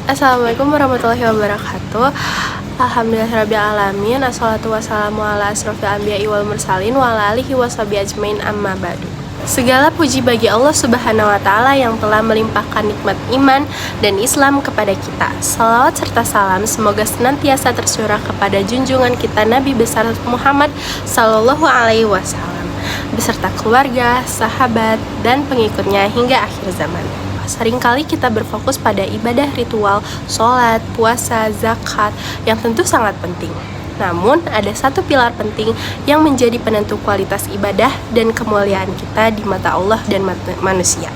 Assalamualaikum warahmatullahi wabarakatuh. Alhamdulillahirabbil alamin. Assalatu wassalamu ala asrofil anbiya'i wal mursalin wa ala alihi washabihi ajmain, amma ba'du. Segala puji bagi Allah Subhanahu wa taala yang telah melimpahkan nikmat iman dan Islam kepada kita. Salawat serta salam semoga senantiasa tercurah kepada junjungan kita Nabi besar Muhammad sallallahu alaihi wasallam beserta keluarga, sahabat, dan pengikutnya hingga akhir zaman. Seringkali kita berfokus pada ibadah ritual, sholat, puasa, zakat yang tentu sangat penting. Namun, ada satu pilar penting yang menjadi penentu kualitas ibadah dan kemuliaan kita di mata Allah dan manusia,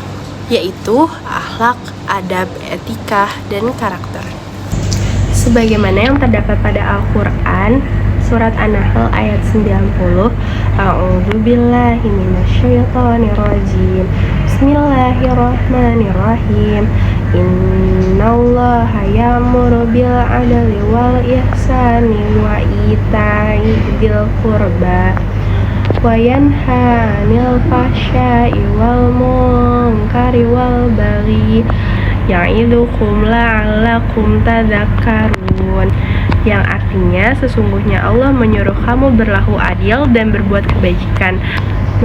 yaitu akhlak, adab, etika, dan karakter. Sebagaimana yang terdapat pada Al-Quran, Surat An-Nahl ayat 90, A'udzubillahi minasyaitonirrajim. Bismillahirrahmanirrahim. Innallaha ya'muru bil 'adli wal ihsani wa ita'i dzil qurba wa yanha 'anil fahsya'i wal munkari wal baghi ya'idukum la'allakum tadzakkarun, yang artinya sesungguhnya Allah menyuruh kamu berlaku adil dan berbuat kebaikan,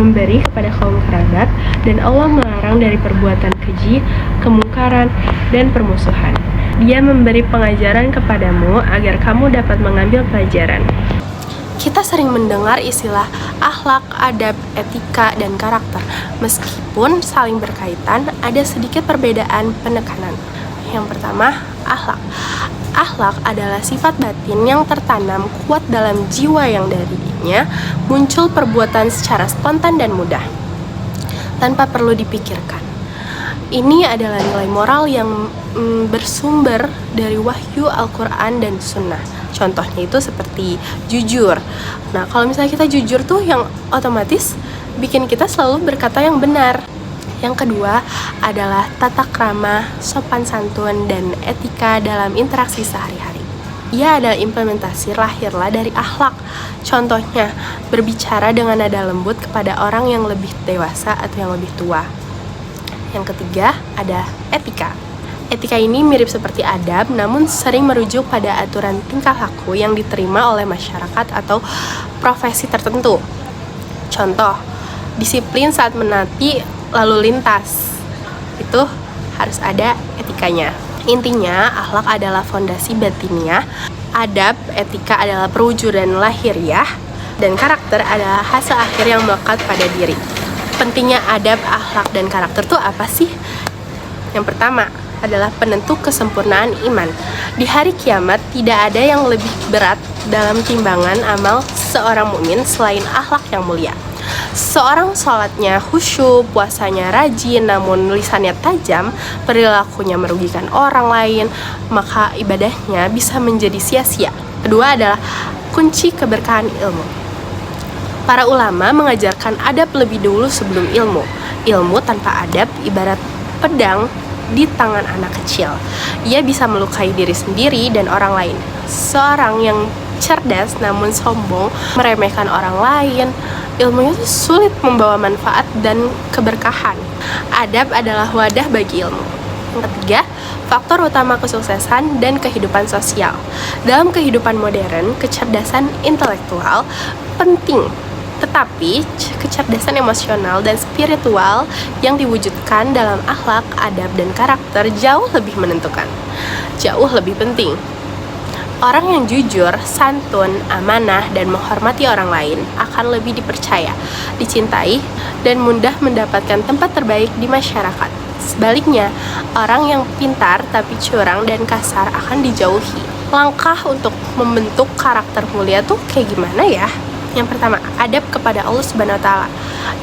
memberi kepada kaum kerabat, dan Allah melarang dari perbuatan keji, kemungkaran, dan permusuhan. Dia memberi pengajaran kepadamu agar kamu dapat mengambil pelajaran. Kita sering mendengar istilah akhlak, adab, etika, dan karakter. Meskipun saling berkaitan, ada sedikit perbedaan penekanan. Yang pertama, akhlak. Akhlak adalah sifat batin yang tertanam kuat dalam jiwa yang darinya muncul perbuatan secara spontan dan mudah, tanpa perlu dipikirkan. Ini adalah nilai moral yang bersumber dari wahyu Al-Quran dan Sunnah. Contohnya itu seperti jujur. Nah, kalau misalnya kita jujur tuh yang otomatis bikin kita selalu berkata yang benar. Yang kedua adalah tata krama, sopan santun, dan etika dalam interaksi sehari-hari. Ia adalah implementasi lahirlah dari akhlak. Contohnya, berbicara dengan nada lembut kepada orang yang lebih dewasa atau yang lebih tua. Yang ketiga ada etika. Etika ini mirip seperti adab, namun sering merujuk pada aturan tingkah laku yang diterima oleh masyarakat atau profesi tertentu. Contoh, disiplin saat menati lalu lintas, itu harus ada etikanya. Intinya, akhlak adalah fondasi batiniah, adab, etika adalah perwujudan lahiriah, dan karakter adalah hasil akhir yang melekat pada diri. Pentingnya adab, akhlak, dan karakter itu apa sih? Yang pertama adalah penentu kesempurnaan iman. Di hari kiamat tidak ada yang lebih berat dalam timbangan amal seorang mukmin selain akhlak yang mulia. Seorang sholatnya khusyuk, puasanya rajin, namun lisannya tajam, perilakunya merugikan orang lain, maka ibadahnya bisa menjadi sia-sia. Kedua adalah kunci keberkahan ilmu. Para ulama mengajarkan adab lebih dulu sebelum ilmu. Ilmu tanpa adab ibarat pedang di tangan anak kecil. Ia bisa melukai diri sendiri dan orang lain. Seorang yang cerdas namun sombong, meremehkan orang lain, ilmunya sulit membawa manfaat dan keberkahan. Adab adalah wadah bagi ilmu. Yang ketiga, faktor utama kesuksesan dan kehidupan sosial. Dalam kehidupan modern, kecerdasan intelektual penting, tetapi kecerdasan emosional dan spiritual yang diwujudkan dalam akhlak, adab, dan karakter jauh lebih menentukan, jauh lebih penting. Orang yang jujur, santun, amanah, dan menghormati orang lain akan lebih dipercaya, dicintai, dan mudah mendapatkan tempat terbaik di masyarakat. Sebaliknya, orang yang pintar tapi curang dan kasar akan dijauhi. Langkah untuk membentuk karakter mulia tuh kayak gimana ya? Yang pertama, adab kepada Allah Subhanahu wa taala.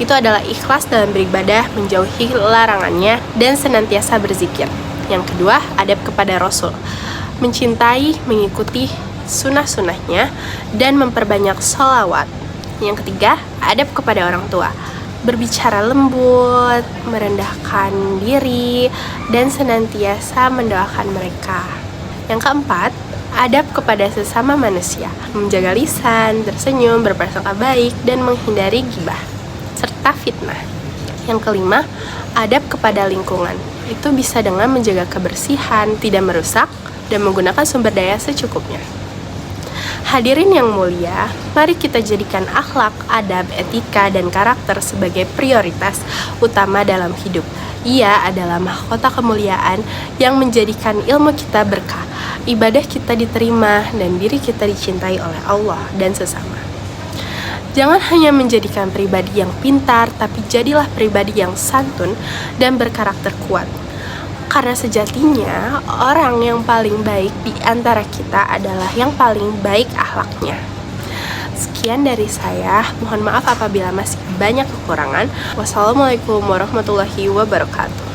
Itu adalah ikhlas dalam beribadah, menjauhi larangannya, dan senantiasa berzikir. Yang kedua, adab kepada Rasul. Mencintai, mengikuti sunnah-sunnahnya, dan memperbanyak sholawat. Yang ketiga, adab kepada orang tua. Berbicara lembut, merendahkan diri, dan senantiasa mendoakan mereka. Yang keempat, adab kepada sesama manusia, menjaga lisan, tersenyum, berprasangka baik, dan menghindari ghibah serta fitnah. Yang kelima, adab kepada lingkungan, itu bisa dengan menjaga kebersihan, tidak merusak, dan menggunakan sumber daya secukupnya. Hadirin yang mulia, mari kita jadikan akhlak, adab, etika, dan karakter sebagai prioritas utama dalam hidup. Ia adalah mahkota kemuliaan yang menjadikan ilmu kita berkah, ibadah kita diterima, dan diri kita dicintai oleh Allah dan sesama. Jangan hanya menjadikan pribadi yang pintar, tapi jadilah pribadi yang santun dan berkarakter kuat. Karena sejatinya, orang yang paling baik di antara kita adalah yang paling baik akhlaknya. Sekian dari saya, mohon maaf apabila masih banyak kekurangan. Wassalamualaikum warahmatullahi wabarakatuh.